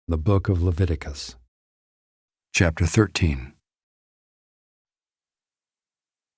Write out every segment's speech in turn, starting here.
The Book of Leviticus. Chapter 13.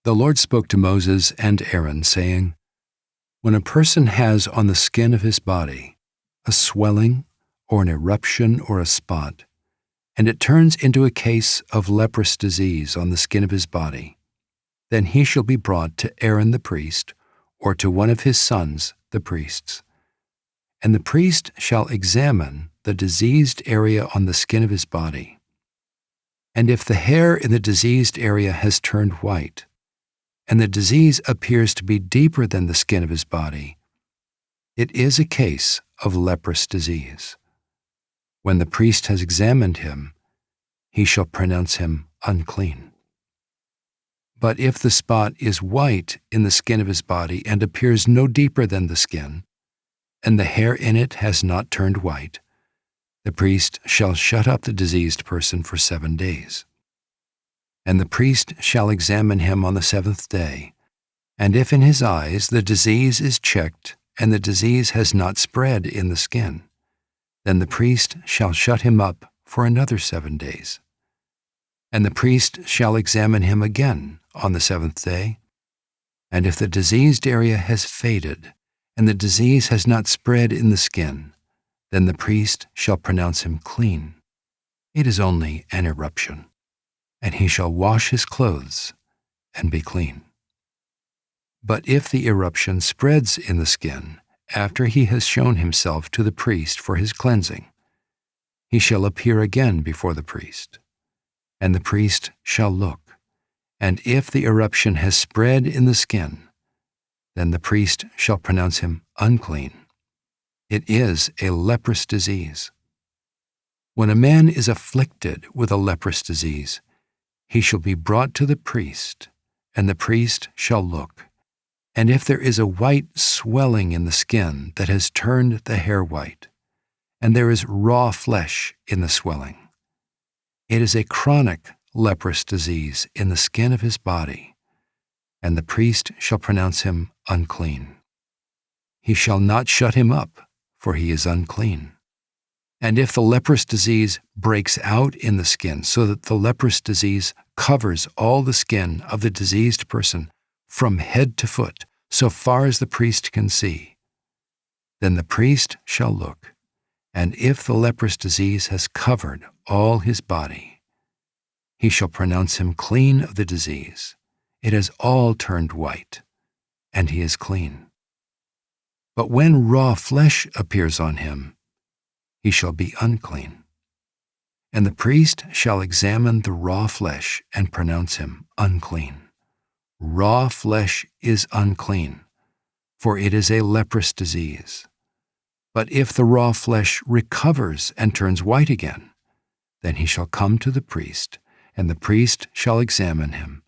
The Lord spoke to Moses and Aaron, saying, When a person has on the skin of his body a swelling or an eruption or a spot, and it turns into a case of leprous disease on the skin of his body, then he shall be brought to Aaron the priest, or to one of his sons, the priests. And the priest shall examine the diseased area on the skin of his body. And if the hair in the diseased area has turned white, and the disease appears to be deeper than the skin of his body, it is a case of leprous disease. When the priest has examined him, he shall pronounce him unclean. But if the spot is white in the skin of his body and appears no deeper than the skin, and the hair in it has not turned white, the priest shall shut up the diseased person for 7 days. And the priest shall examine him on the 7th day, and if in his eyes the disease is checked and the disease has not spread in the skin, then the priest shall shut him up for another 7 days. And the priest shall examine him again on the 7th day, and if the diseased area has faded and the disease has not spread in the skin, then the priest shall pronounce him clean. It is only an eruption, and he shall wash his clothes and be clean. But if the eruption spreads in the skin after he has shown himself to the priest for his cleansing, he shall appear again before the priest, and the priest shall look, and if the eruption has spread in the skin, then the priest shall pronounce him unclean. It is a leprous disease. When a man is afflicted with a leprous disease, he shall be brought to the priest, and the priest shall look. And if there is a white swelling in the skin that has turned the hair white, and there is raw flesh in the swelling, it is a chronic leprous disease in the skin of his body, and the priest shall pronounce him unclean. He shall not shut him up, for he is unclean. And if the leprous disease breaks out in the skin so that the leprous disease covers all the skin of the diseased person from head to foot, so far as the priest can see, then the priest shall look, and if the leprous disease has covered all his body, he shall pronounce him clean of the disease. It has all turned white, and he is clean. But when raw flesh appears on him, he shall be unclean. And the priest shall examine the raw flesh and pronounce him unclean. Raw flesh is unclean, for it is a leprous disease. But if the raw flesh recovers and turns white again, then he shall come to the priest, and the priest shall examine him.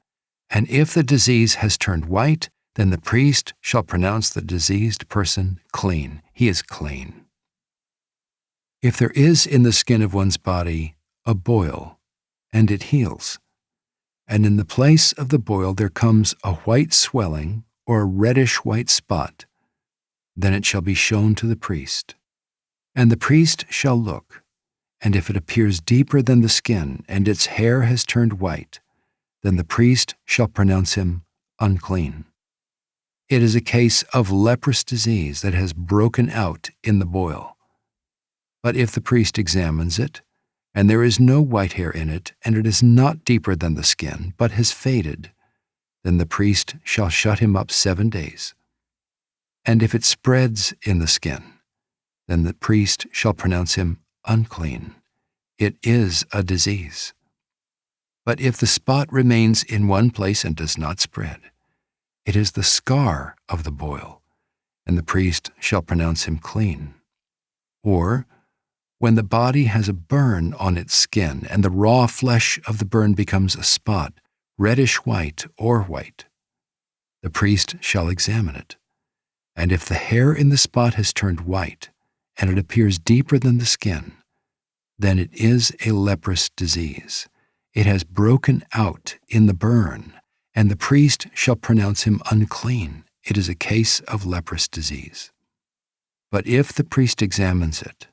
And if the disease has turned white, then the priest shall pronounce the diseased person clean. He is clean. If there is in the skin of one's body a boil, and it heals, and in the place of the boil there comes a white swelling or a reddish-white spot, then it shall be shown to the priest. And the priest shall look, and if it appears deeper than the skin, and its hair has turned white, then the priest shall pronounce him unclean. It is a case of leprous disease that has broken out in the boil. But if the priest examines it, and there is no white hair in it, and it is not deeper than the skin, but has faded, then the priest shall shut him up 7 days. And if it spreads in the skin, then the priest shall pronounce him unclean. It is a disease. But if the spot remains in one place and does not spread, it is the scar of the boil, and the priest shall pronounce him clean. Or, when the body has a burn on its skin, and the raw flesh of the burn becomes a spot, reddish-white or white, the priest shall examine it. And if the hair in the spot has turned white, and it appears deeper than the skin, then it is a leprous disease. It has broken out in the burn, and the priest shall pronounce him unclean. It is a case of leprous disease. But if the priest examines it,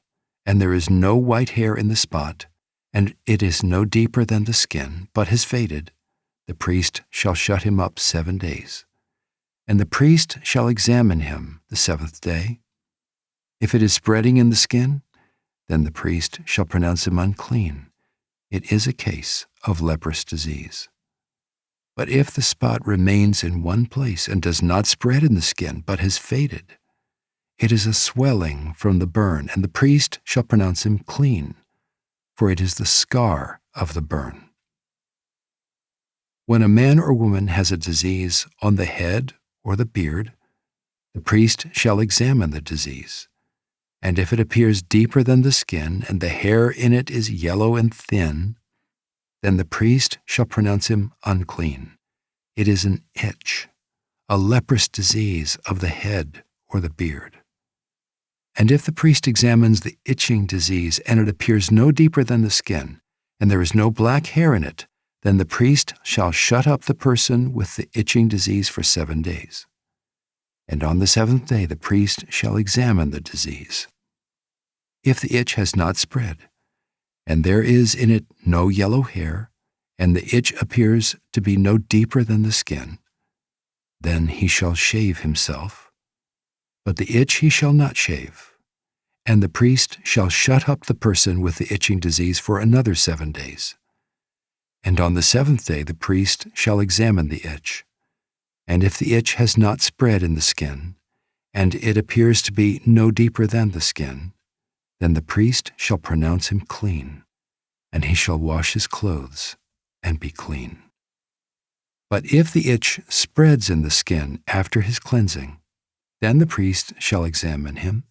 and there is no white hair in the spot, and it is no deeper than the skin, but has faded, the priest shall shut him up 7 days. And the priest shall examine him the 7th day. If it is spreading in the skin, then the priest shall pronounce him unclean. It is a case of leprous disease. But if the spot remains in one place and does not spread in the skin, but has faded, it is a swelling from the burn, and the priest shall pronounce him clean, for it is the scar of the burn. When a man or woman has a disease on the head or the beard, the priest shall examine the disease. And if it appears deeper than the skin, and the hair in it is yellow and thin, then the priest shall pronounce him unclean. It is an itch, a leprous disease of the head or the beard. And if the priest examines the itching disease, and it appears no deeper than the skin, and there is no black hair in it, then the priest shall shut up the person with the itching disease for 7 days. And on the 7th day the priest shall examine the disease. If the itch has not spread, and there is in it no yellow hair, and the itch appears to be no deeper than the skin, then he shall shave himself, but the itch he shall not shave, and the priest shall shut up the person with the itching disease for another 7 days. And on the 7th day the priest shall examine the itch, and if the itch has not spread in the skin, and it appears to be no deeper than the skin, then the priest shall pronounce him clean, and he shall wash his clothes and be clean. But if the itch spreads in the skin after his cleansing, then the priest shall examine him,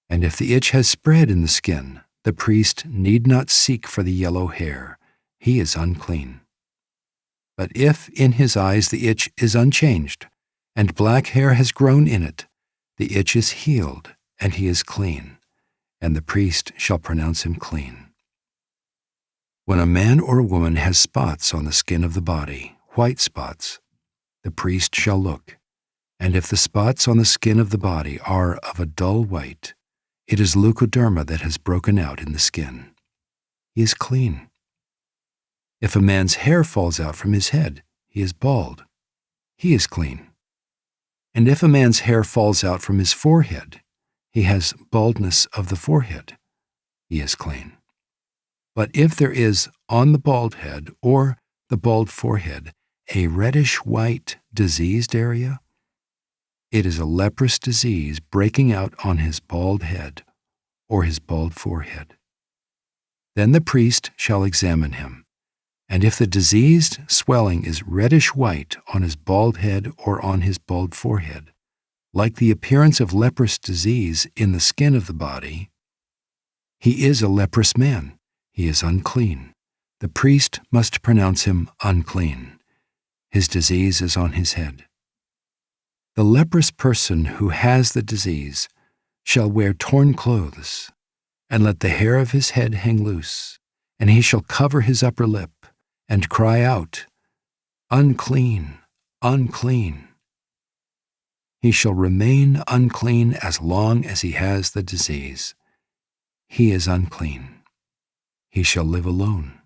and if the itch has spread in the skin, the priest need not seek for the yellow hair. He is unclean. But if in his eyes the itch is unchanged, and black hair has grown in it, the itch is healed, and he is clean, and the priest shall pronounce him clean. When a man or a woman has spots on the skin of the body, white spots, the priest shall look, and if the spots on the skin of the body are of a dull white, it is leukoderma that has broken out in the skin. He is clean. If a man's hair falls out from his head, he is bald. He is clean. And if a man's hair falls out from his forehead, he has baldness of the forehead. He is clean. But if there is on the bald head or the bald forehead a reddish-white diseased area, it is a leprous disease breaking out on his bald head or his bald forehead. Then the priest shall examine him, and if the diseased swelling is reddish-white on his bald head or on his bald forehead, like the appearance of leprous disease in the skin of the body, he is a leprous man. He is unclean. The priest must pronounce him unclean. His disease is on his head. The leprous person who has the disease shall wear torn clothes, and let the hair of his head hang loose, and he shall cover his upper lip, and cry out, "Unclean, unclean." He shall remain unclean as long as he has the disease. He is unclean. He shall live alone.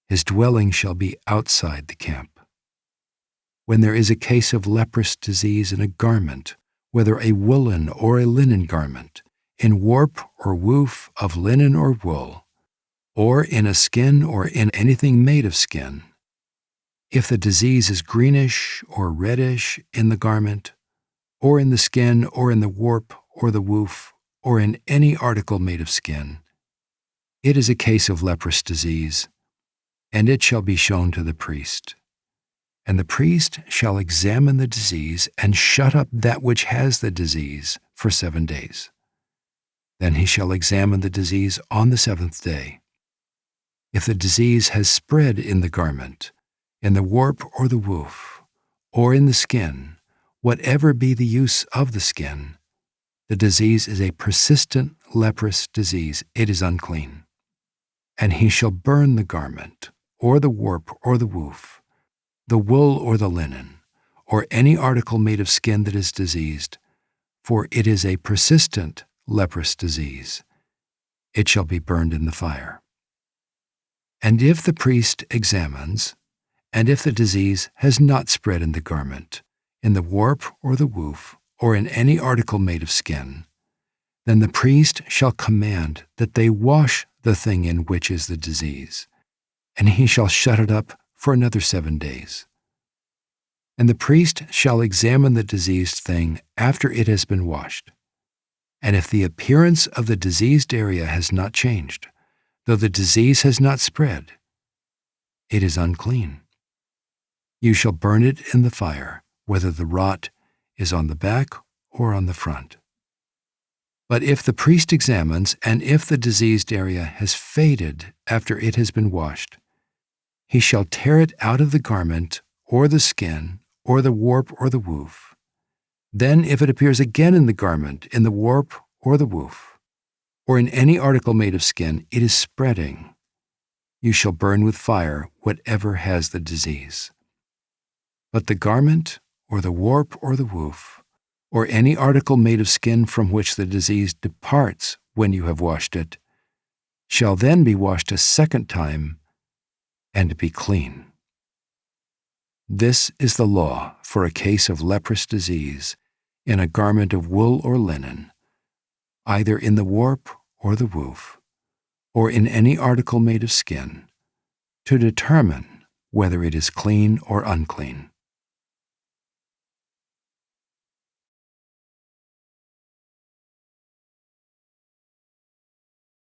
His dwelling shall be outside the camp. When there is a case of leprous disease in a garment, whether a woolen or a linen garment, in warp or woof of linen or wool, or in a skin or in anything made of skin, if the disease is greenish or reddish in the garment, or in the skin or in the warp or the woof, or in any article made of skin, it is a case of leprous disease, and it shall be shown to the priest. And the priest shall examine the disease and shut up that which has the disease for 7 days. Then he shall examine the disease on the 7th day. If the disease has spread in the garment, in the warp or the woof, or in the skin, whatever be the use of the skin, the disease is a persistent leprous disease. It is unclean. And he shall burn the garment, or the warp or the woof, the wool or the linen, or any article made of skin that is diseased, for it is a persistent leprous disease. it shall be burned in the fire. And if the priest examines, and if the disease has not spread in the garment, in the warp or the woof, or in any article made of skin, then the priest shall command that they wash the thing in which is the disease, and he shall shut it up for another 7 days. And the priest shall examine the diseased thing after it has been washed. And if the appearance of the diseased area has not changed, though the disease has not spread, it is unclean. You shall burn it in the fire, whether the rot is on the back or on the front. But if the priest examines, and if the diseased area has faded after it has been washed, he shall tear it out of the garment, or the skin, or the warp, or the woof. Then if it appears again in the garment, in the warp, or the woof, or in any article made of skin, it is spreading. You shall burn with fire whatever has the disease. But the garment, or the warp, or the woof, or any article made of skin from which the disease departs when you have washed it, shall then be washed a second time and be clean. This is the law for a case of leprous disease in a garment of wool or linen, either in the warp or the woof, or in any article made of skin, to determine whether it is clean or unclean.